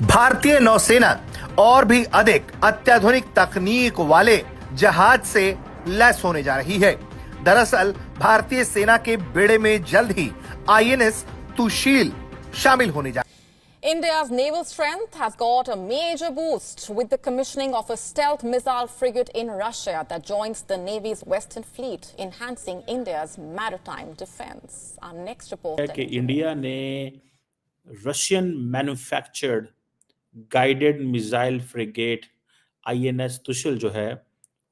भारतीय नौसेना और भी अधिक अत्याधुनिक तकनीक वाले जहाज से लैस होने जा रही है। दरअसल भारतीय सेना के बेड़े में जल्द ही आईएनएस तुशील शामिल होने जा India's naval strength has got a major boost with the commissioning of a stealth missile frigate in Russia that joins the Navy's Western Fleet, enhancing India's maritime defense. Our next report है कि India ने Russian manufactured guided missile frigate INS Tushil जो है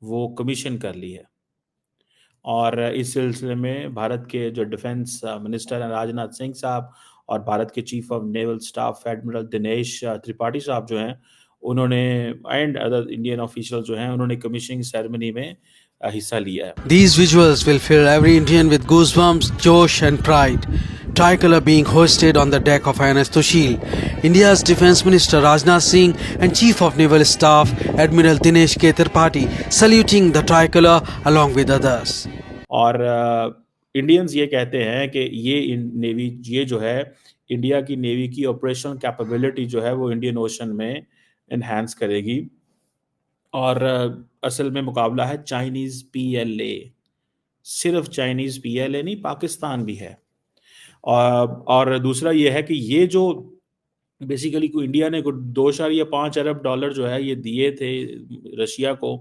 वो commission कर ली है। और इस सिलसिले में भारत के जो डिफेंस मिनिस्टर हैं राजनाथ सिंह साहब और भारत के chief of naval staff admiral Dinesh Tripathi साहब जो हैं उन्होंने एंड अदर इंडियन ऑफिशियल जो हैं उन्होंने कमीशनिंग सेरेमनी में हिस्सा लिया है। These visuals will fill every Indian with goosebumps, josh and pride. Tricolor being hoisted on the deck of INS Tushil. India's Defence Minister Rajnath Singh and Chief of Naval Staff Admiral Dinesh K. Tripathi saluting the tricolor along with others. और Indians ये कहते हैं कि navy ये जो है India की navy की ऑपरेशनल कैपेबिलिटी जो है वो इंडियन ओशन में एनहांस करेगी। और असल में मुकाबला है चाइनीज़ पीएलए, सिर्फ चाइनीज़ पीएलए नहीं पाकिस्तान भी है। और दूसरा ये है कि ये जो बेसिकली को इंडिया ने 2.5 अरब डॉलर जो है ये दिए थे रशिया को।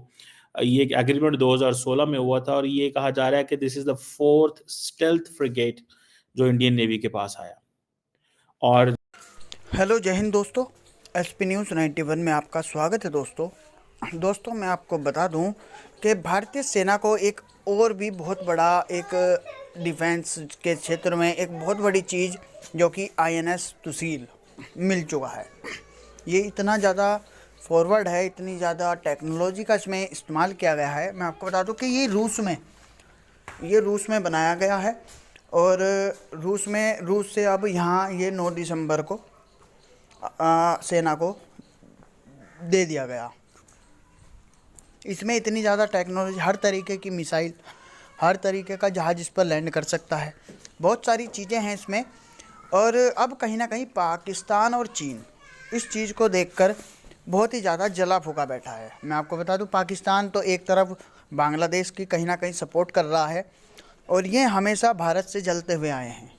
ये एक एग्रीमेंट 2016 में हुआ था और ये कहा जा रहा है कि this is the 4th stealth frigate जो इंडियन नेवी के पास आया। और हेलो जय हिंद दोस्तों, एसपी न्यूज़ 91 में आपका स्वागत है। दोस्तों मैं आपको बता दूं कि भारतीय सेना को एक और भी बहुत बड़ा एक डिफेंस के क्षेत्र में एक बहुत बड़ी चीज़ जो कि आईएनएस तुशील मिल चुका है। ये इतना ज़्यादा फॉरवर्ड है, इतनी ज़्यादा टेक्नोलॉजी का इसमें इस्तेमाल किया गया है। मैं आपको बता दूं कि ये रूस में बनाया गया है और रूस से अब यहाँ ये 9 दिसंबर को सेना को दे दिया गया। इसमें इतनी ज़्यादा टेक्नोलॉजी, हर तरीके की मिसाइल, हर तरीके का जहाज़ इस पर लैंड कर सकता है। बहुत सारी चीज़ें हैं इसमें। और अब कहीं ना कहीं पाकिस्तान और चीन इस चीज़ को देखकर बहुत ही ज़्यादा जला फूका बैठा है। मैं आपको बता दूं पाकिस्तान तो एक तरफ बांग्लादेश की कहीं ना कहीं सपोर्ट कर रहा है और ये हमेशा भारत से जलते हुए आए हैं।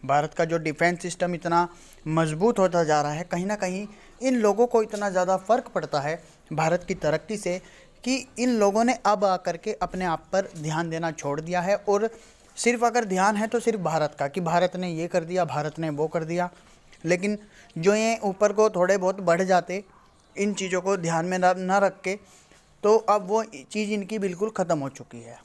भारत का जो डिफेंस सिस्टम इतना मजबूत होता जा रहा है, कहीं ना कहीं इन लोगों को इतना ज़्यादा फ़र्क पड़ता है भारत की तरक्की से कि इन लोगों ने अब आकर के अपने आप पर ध्यान देना छोड़ दिया है। और सिर्फ अगर ध्यान है तो सिर्फ भारत का, कि भारत ने ये कर दिया, भारत ने वो कर दिया। लेकिन जो ये ऊपर को थोड़े बहुत बढ़ जाते इन चीज़ों को ध्यान में न रख के, तो अब वो चीज़ इनकी बिल्कुल ख़त्म हो चुकी है।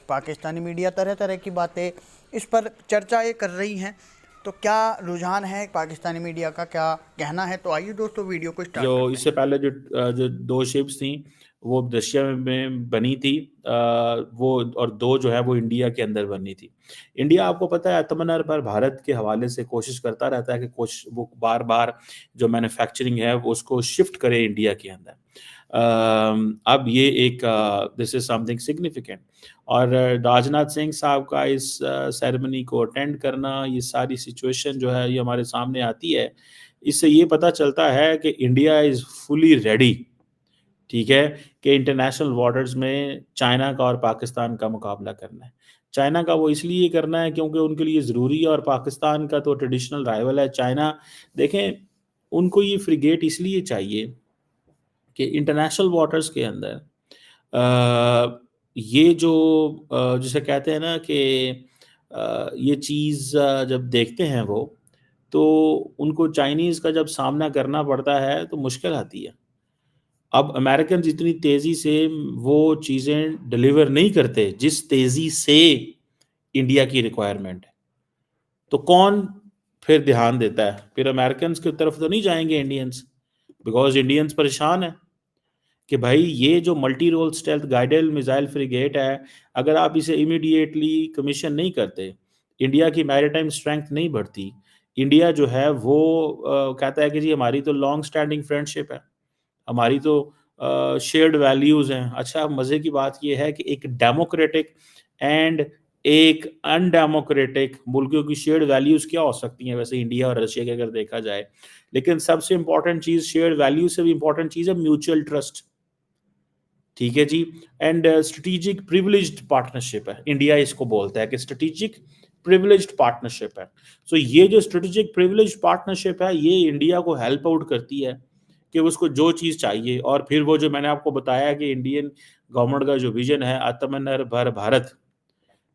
पाकिस्तानी मीडिया तरह तरह की बातें इस पर चर्चाएँ कर रही हैं। तो क्या रुझान है पाकिस्तानी मीडिया का, क्या कहना है? तो आइए दोस्तों वीडियो को स्टार्ट करते हैं। इससे पहले जो 2 शिप्स थी वो रशिया में बनी थी वो, और 2 जो है वो इंडिया के अंदर बनी थी। इंडिया आपको पता है आत्मनिर्भर पर भारत के हवाले से कोशिश करता रहता है कि वो बार बार जो मैन्युफैक्चरिंग है वो उसको शिफ्ट करे इंडिया के अंदर। अब ये एक दिस इज समथिंग सिग्निफिकेंट। और राजनाथ सिंह साहब का इस सेरेमनी को अटेंड करना, ये सारी सिचुएशन जो है ये हमारे सामने आती है। इससे ये पता चलता है कि इंडिया इज़ फुली रेडी, ठीक है, कि इंटरनेशनल वाटर्स में चाइना का और पाकिस्तान का मुकाबला करना है। चाइना का वो इसलिए करना है क्योंकि उनके लिए ज़रूरी है, और पाकिस्तान का तो ट्रेडिशनल राइवल है चाइना। देखें, उनको ये फ्रिगेट इसलिए चाहिए कि इंटरनेशनल वाटर्स के अंदर ये जो जिसे कहते हैं ना कि ये चीज़ जब देखते हैं वो, तो उनको चाइनीज़ का जब सामना करना पड़ता है तो मुश्किल आती है। अब अमेरिकन जितनी तेज़ी से वो चीज़ें डिलीवर नहीं करते जिस तेज़ी से इंडिया की रिक्वायरमेंट है, तो कौन फिर ध्यान देता है? फिर अमेरिकन की तरफ तो नहीं जाएंगे इंडियंस, बिकॉज इंडियंस परेशान है कि भाई ये जो multi role stealth guided missile frigate है, अगर आप इसे इमीडिएटली कमीशन नहीं करते, इंडिया की मैरीटाइम स्ट्रेंथ नहीं बढ़ती, इंडिया जो है वो कहता है कि जी हमारी तो लॉन्ग स्टैंडिंग फ्रेंडशिप है, हमारी तो शेयर्ड वैल्यूज़ हैं। अच्छा, मज़े की बात ये है कि एक डेमोक्रेटिक एंड एक अनडेमोक्रेटिक मुल्कों की शेयर्ड वैल्यूज क्या हो सकती हैं वैसे इंडिया और रशिया के अगर देखा जाए, लेकिन सबसे इंपॉर्टेंट चीज शेयर्ड वैल्यू से भी इंपॉर्टेंट चीज है म्यूचुअल ट्रस्ट। ठीक है जी। एंड स्ट्रेटेजिक प्रिविलेज्ड पार्टनरशिप है, इंडिया इसको बोलता है कि स्ट्रेटेजिक प्रिविलेज्ड पार्टनरशिप है। सो ये जो स्ट्रेटेजिक प्रिविलेज्ड पार्टनरशिप है ये इंडिया को हेल्प आउट करती है कि उसको जो चीज़ चाहिए, और फिर वो जो मैंने आपको बताया कि इंडियन गवर्नमेंट का जो विजन है आत्मनिर्भर भारत,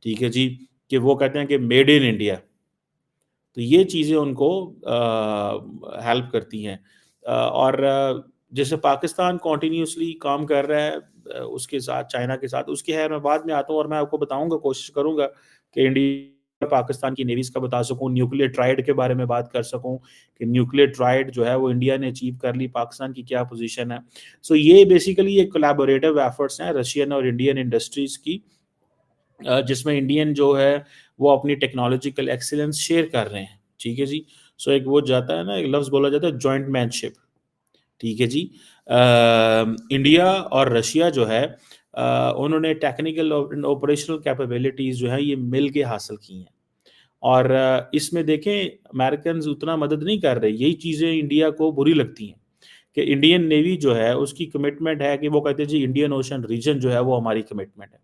ठीक है जी, कि वो कहते हैं कि मेड इन इंडिया, तो ये चीज़ें उनको हेल्प करती हैं। और जैसे पाकिस्तान कॉन्टीन्यूसली काम कर रहा है उसके साथ, चाइना के साथ, उसकी है मैं बाद में आता हूँ और मैं आपको बताऊंगा, कोशिश करूंगा कि इंडिया पाकिस्तान की नेवीज का बता सकूं, न्यूक्लियर ट्राइड के बारे में बात कर सकूं कि न्यूक्लियर ट्राइड जो है वो इंडिया ने अचीव कर ली, पाकिस्तान की क्या पोजीशन है। सो ये बेसिकली एक कोलैबोरेटिव एफर्ट्स हैं रशियन और इंडियन इंडस्ट्रीज की, जिसमें इंडियन जो है वो अपनी टेक्नोलॉजिकल एक्सीलेंस शेयर कर रहे हैं। ठीक है जी। सो एक वो जाता है ना, एक लफ्ज़ बोला जाता है जॉइंट मैनशिप। ठीक है जी। इंडिया और रशिया जो है उन्होंने टेक्निकल और ऑपरेशनल कैपेबिलिटीज़ जो है ये मिल के हासिल की हैं, और इसमें देखें अमेरिकन उतना मदद नहीं कर रहे। यही चीज़ें इंडिया को बुरी लगती हैं कि इंडियन नेवी जो है उसकी कमिटमेंट है कि वो कहते हैं जी इंडियन ओशन रीजन जो है वो हमारी कमिटमेंट है।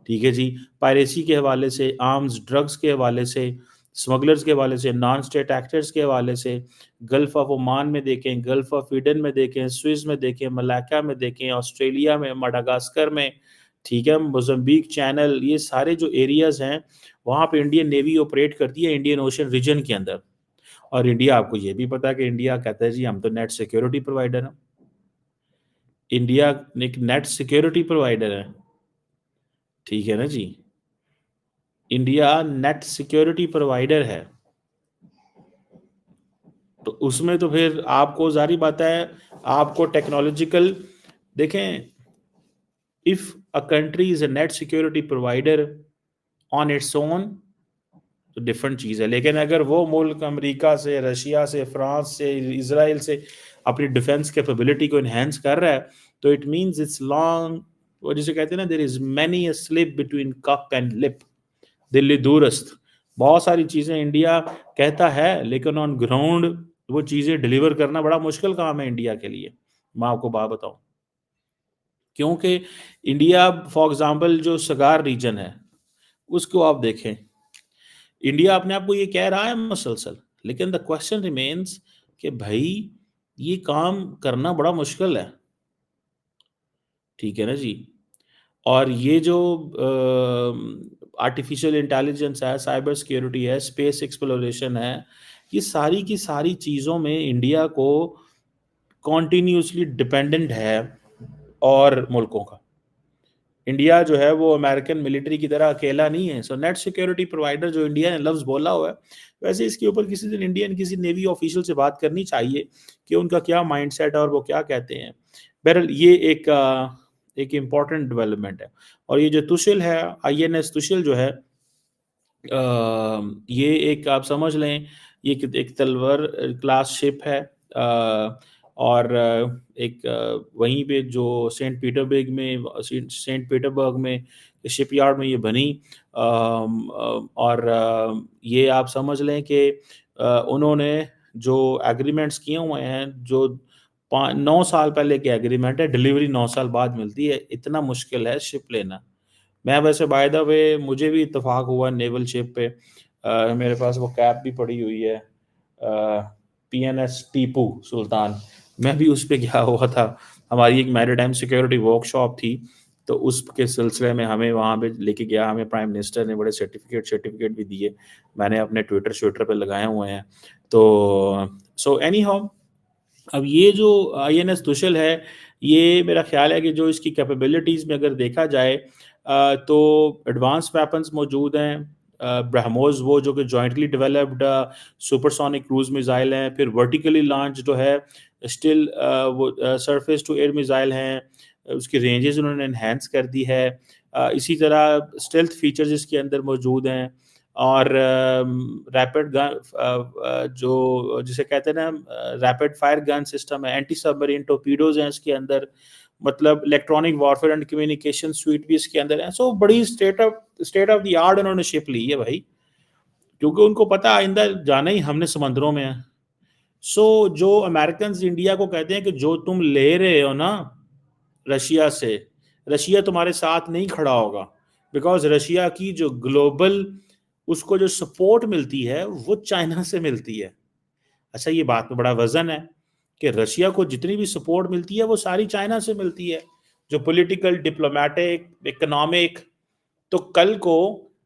ठीक है जी। पायरेसी के हवाले से, आर्म्स ड्रग्स के हवाले से, स्मगलर्स के हवाले से, नॉन स्टेट एक्टर्स के हवाले से, गल्फ ऑफ ओमान में देखें, गल्फ ऑफ ईडन में देखें, स्विस में देखें, मलाका में देखें, ऑस्ट्रेलिया में, मडागास्कर में, ठीक है, मोज़म्बिक चैनल, ये सारे जो एरियाज हैं वहाँ पे इंडियन नेवी ऑपरेट करती है इंडियन ओशन रीजन के अंदर। और इंडिया, आपको ये भी पता है कि इंडिया कहता है जी हम तो नेट सिक्योरिटी प्रोवाइडर हैं। इंडिया एक नेट सिक्योरिटी प्रोवाइडर है, ठीक है ना जी। इंडिया नेट सिक्योरिटी प्रोवाइडर है, तो उसमें तो फिर आपको जारी बात है, आपको टेक्नोलॉजिकल देखें, if a country is a net security provider on its own तो डिफरेंट चीज़ है, लेकिन अगर वो मुल्क अमेरिका से, रशिया से, फ्रांस से, इसराइल से अपनी डिफेंस कैपेबिलिटी को इन्हेंस कर रहा है तो इट मींस इट्स लॉन्ग, वो जिसे कहते हैं ना, there is many a slip between cup and lip, Delhi दूरस्थ। बहुत सारी चीज़ें इंडिया कहता है लेकिन ऑन ग्राउंड वो चीज़ें डिलीवर करना बड़ा मुश्किल काम है इंडिया के लिए। मैं आपको बात बताऊं, क्योंकि इंडिया फॉर एग्जांपल जो सगार रीजन है उसको आप देखें, इंडिया अपने आप को ये कह रहा है मसलसल, लेकिन द क्वेश्चन रिमेन्स कि भाई ये काम करना बड़ा मुश्किल है। ठीक है ना जी। और ये जो आर्टिफिशियल इंटेलिजेंस है, साइबर सिक्योरिटी है, स्पेस एक्सप्लोरेशन है, ये सारी की सारी चीज़ों में इंडिया को कॉन्टीन्यूसली डिपेंडेंट है और मुल्कों का। इंडिया जो है वो अमेरिकन मिलिट्री की तरह अकेला नहीं है। सो नेट सिक्योरिटी प्रोवाइडर जो इंडिया ने लफ्ज़ बोला हुआ है, वैसे इसके ऊपर किसी दिन इंडियन किसी नेवी ऑफिशियल से बात करनी चाहिए कि उनका क्या माइंडसेट है और वो क्या कहते हैं। बहरहाल ये एक इम्पॉर्टेंट डेवलपमेंट है। और ये जो तुशिल है, INS तुशिल जो है, ये एक आप समझ लें ये एक तलवर क्लास शिप है, और एक वहीं पे जो सेंट पीटरबर्ग में शिपयार्ड में ये बनी, और ये आप समझ लें कि उन्होंने जो एग्रीमेंट्स किए हुए हैं, जो 9 साल पहले के एग्रीमेंट है, डिलीवरी 9 साल बाद मिलती है। इतना मुश्किल है शिप लेना। मैं वैसे बाय द वे मुझे भी इत्तेफाक हुआ नेवल शिप पे, मेरे पास वो कैप भी पड़ी हुई है, PNS टीपू सुल्तान, मैं भी उस पे गया हुआ था। हमारी एक मैरीटाइम सिक्योरिटी वर्कशॉप थी, तो उसके सिलसिले में हमें वहाँ पे लेके गया, हमें प्राइम मिनिस्टर ने बड़े सर्टिफिकेट भी दिए, मैंने अपने ट्विटर पे लगाए हुए हैं। तो सो एनी हाउ, अब ये जो INS तुशल है, ये मेरा ख्याल है कि जो इसकी कैपेबिलिटीज़ में अगर देखा जाए तो एडवांस वेपन्स मौजूद हैं, ब्रह्मोस वो जो कि jointly developed supersonic cruise missile हैं, फिर वर्टिकली लॉन्च जो है स्टिल वो सरफेस टू एयर मिसाइल हैं, उसकी रेंजेस उन्होंने इन्हेंस कर दी है। इसी तरह स्टेल्थ फीचर्स इसके अंदर मौजूद हैं, और रैपिड गन जो जिसे कहते हैं ना रैपिड फायर गन सिस्टम है, एंटी सबमरीन टोर्पीडोज हैं इसके अंदर, मतलब electronic warfare and communication sweet भी इसके अंदर है। सो बड़ी स्टेट ऑफ द आर्ट उन्होंने शिप ली है भाई, क्योंकि उनको पता आइंदा जाना ही हमने समंदरों में है। सो जो अमेरिकन इंडिया को कहते हैं कि जो तुम ले रहे हो ना रशिया से, रशिया तुम्हारे साथ नहीं खड़ा होगा, बिकॉज रशिया की जो ग्लोबल उसको जो सपोर्ट मिलती है वो चाइना से मिलती है। अच्छा, ये बात में बड़ा वजन है कि रशिया को जितनी भी सपोर्ट मिलती है वो सारी चाइना से मिलती है, जो पॉलिटिकल, डिप्लोमेटिक, इकोनॉमिक। तो कल को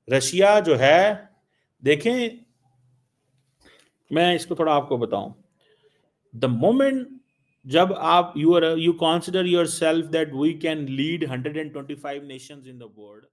रशिया जो है, देखें मैं इसको थोड़ा आपको बताऊं, द मोमेंट जब आप you consider yourself that we can lead 125 nations in the world,